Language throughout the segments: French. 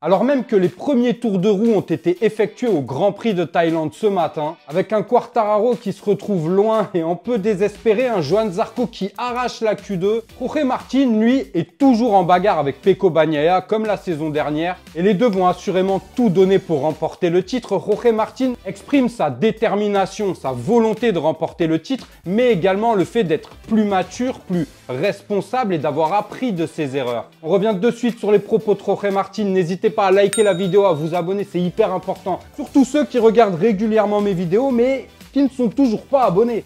Alors même que les premiers tours de roue ont été effectués au Grand Prix de Thaïlande ce matin, avec un Quartararo qui se retrouve loin et un peu désespéré, un Johann Zarco qui arrache la Q2, Jorge Martin, lui, est toujours en bagarre avec Pecco Bagnaia comme la saison dernière, et les deux vont assurément tout donner pour remporter le titre. Jorge Martin exprime sa détermination, sa volonté de remporter le titre, mais également le fait d'être plus mature, plus responsable et d'avoir appris de ses erreurs. On revient de suite sur les propos de Jorge Martin. N'hésitez pas à liker la vidéo, à vous abonner, c'est hyper important. Surtout ceux qui regardent régulièrement mes vidéos mais qui ne sont toujours pas abonnés.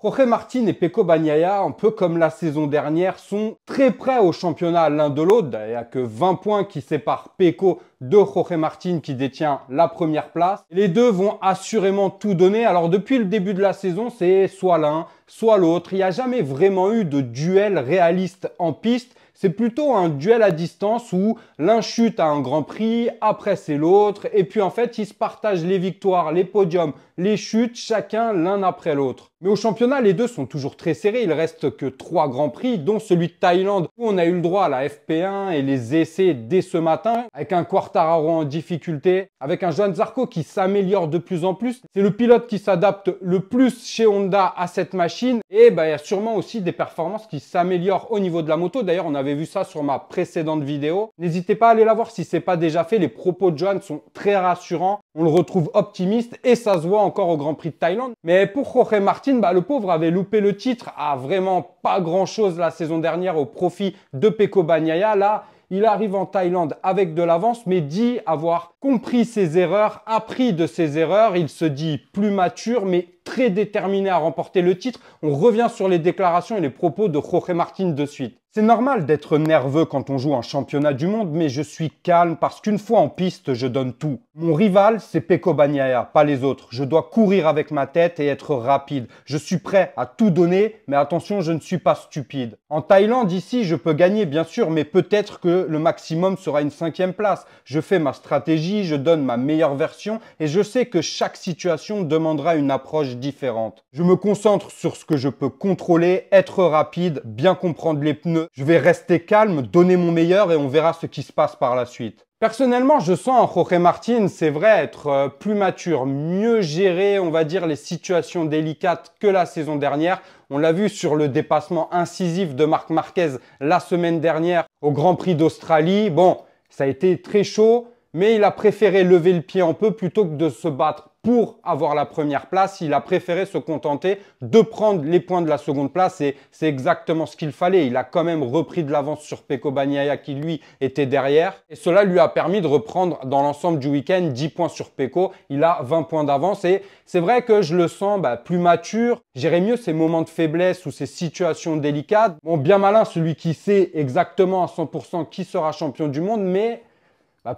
Jorge Martin et Pecco Bagnaia, un peu comme la saison dernière, sont très près au championnat l'un de l'autre. Il n'y a que 20 points qui séparent Pecco de Jorge Martin qui détient la première place. Les deux vont assurément tout donner. Alors depuis le début de la saison, c'est soit l'un, soit l'autre. Il n'y a jamais vraiment eu de duel réaliste en piste. C'est plutôt un duel à distance où l'un chute à un Grand Prix, après c'est l'autre. Et puis en fait, ils se partagent les victoires, les podiums, les chutes, chacun l'un après l'autre. Mais au championnat, les deux sont toujours très serrés. Il reste que 3 Grands Prix, dont celui de Thaïlande, où on a eu le droit à la FP1 et les essais dès ce matin, avec un Quartararo en difficulté, avec un Johann Zarco qui s'améliore de plus en plus. C'est le pilote qui s'adapte le plus chez Honda à cette machine. Et il y a sûrement aussi des performances qui s'améliorent au niveau de la moto. D'ailleurs, on avait vu ça sur ma précédente vidéo. N'hésitez pas à aller la voir si ce n'est pas déjà fait. Les propos de Johann sont très rassurants. On le retrouve optimiste et ça se voit encore au Grand Prix de Thaïlande. Mais pour Jorge Martin, le pauvre avait loupé le titre à vraiment pas grand-chose la saison dernière au profit de Pecco Bagnaia. Là, il arrive en Thaïlande avec de l'avance, mais dit avoir compris ses erreurs, appris de ses erreurs. Il se dit plus mature, mais très déterminé à remporter le titre. On revient sur les déclarations et les propos de Jorge Martin de suite. C'est normal d'être nerveux quand on joue un championnat du monde, mais je suis calme parce qu'une fois en piste, je donne tout. Mon rival, c'est Pecco Bagnaia, pas les autres. Je dois courir avec ma tête et être rapide. Je suis prêt à tout donner, mais attention, je ne suis pas stupide. En Thaïlande, ici, je peux gagner, bien sûr, mais peut-être que le maximum sera une 5e place. Je fais ma stratégie, je donne ma meilleure version et je sais que chaque situation demandera une approche différente. Je me concentre sur ce que je peux contrôler, être rapide, bien comprendre les pneus. Je vais rester calme, donner mon meilleur et on verra ce qui se passe par la suite. Personnellement, je sens en Jorge Martin, c'est vrai, être plus mature, mieux gérer, on va dire, les situations délicates que la saison dernière. On l'a vu sur le dépassement incisif de Marc Marquez la semaine dernière au Grand Prix d'Australie. Bon, ça a été très chaud, mais il a préféré lever le pied un peu plutôt que de se battre pour avoir la première place. Il a préféré se contenter de prendre les points de la seconde place et c'est exactement ce qu'il fallait. Il a quand même repris de l'avance sur Pecco Bagnaia qui lui était derrière et cela lui a permis de reprendre dans l'ensemble du week-end 10 points sur Pecco. Il a 20 points d'avance et c'est vrai que je le sens plus mature. Gérer mieux ces moments de faiblesse ou ces situations délicates. Bon, bien malin celui qui sait exactement à 100% qui sera champion du monde, mais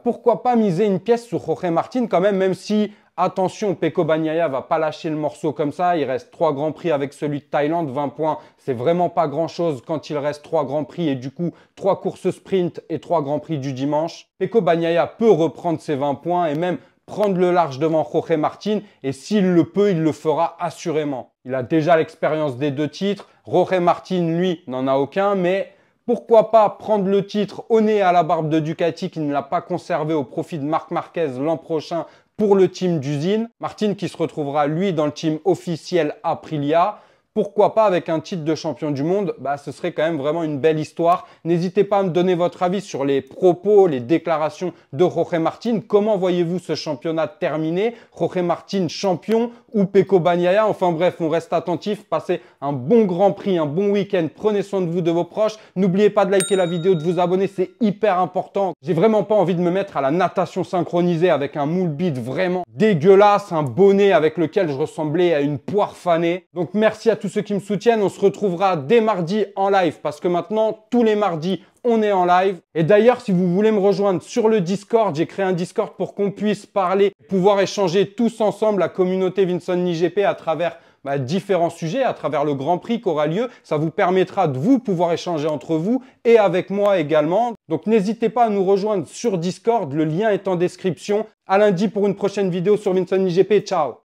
pourquoi pas miser une pièce sur Jorge Martin quand même si attention, Pecco Bagnaia va pas lâcher le morceau comme ça. Il reste 3 Grands Prix avec celui de Thaïlande. 20 points, c'est vraiment pas grand-chose quand il reste 3 Grands Prix et du coup 3 courses sprint et 3 Grands Prix du dimanche. Pecco Bagnaia peut reprendre ses 20 points et même prendre le large devant Jorge Martin. Et s'il le peut, il le fera assurément. Il a déjà l'expérience des 2 titres. Jorge Martin, lui, n'en a aucun, mais pourquoi pas prendre le titre au nez à la barbe de Ducati qui ne l'a pas conservé au profit de Marc Marquez l'an prochain pour le team d'usine. Martin qui se retrouvera lui dans le team officiel Aprilia. Pourquoi pas avec un titre de champion du monde? Ce serait quand même vraiment une belle histoire. N'hésitez pas à me donner votre avis sur les propos, les déclarations de Jorge Martin. Comment voyez-vous ce championnat terminé? Jorge Martin champion ou Pecco Bagnaia? Enfin bref, on reste attentif. Passez un bon Grand Prix, un bon week-end. Prenez soin de vous, de vos proches. N'oubliez pas de liker la vidéo, de vous abonner, c'est hyper important. J'ai vraiment pas envie de me mettre à la natation synchronisée avec un moule bide vraiment dégueulasse, un bonnet avec lequel je ressemblais à une poire fanée. Donc merci à tous ceux qui me soutiennent. On se retrouvera dès mardi en live parce que maintenant, tous les mardis, on est en live. Et d'ailleurs, si vous voulez me rejoindre sur le Discord, j'ai créé un Discord pour qu'on puisse parler, pouvoir échanger tous ensemble, la communauté Vincent GP à travers différents sujets, à travers le Grand Prix qui aura lieu. Ça vous permettra de vous pouvoir échanger entre vous et avec moi également. Donc n'hésitez pas à nous rejoindre sur Discord. Le lien est en description. À lundi pour une prochaine vidéo sur Vincent GP. Ciao!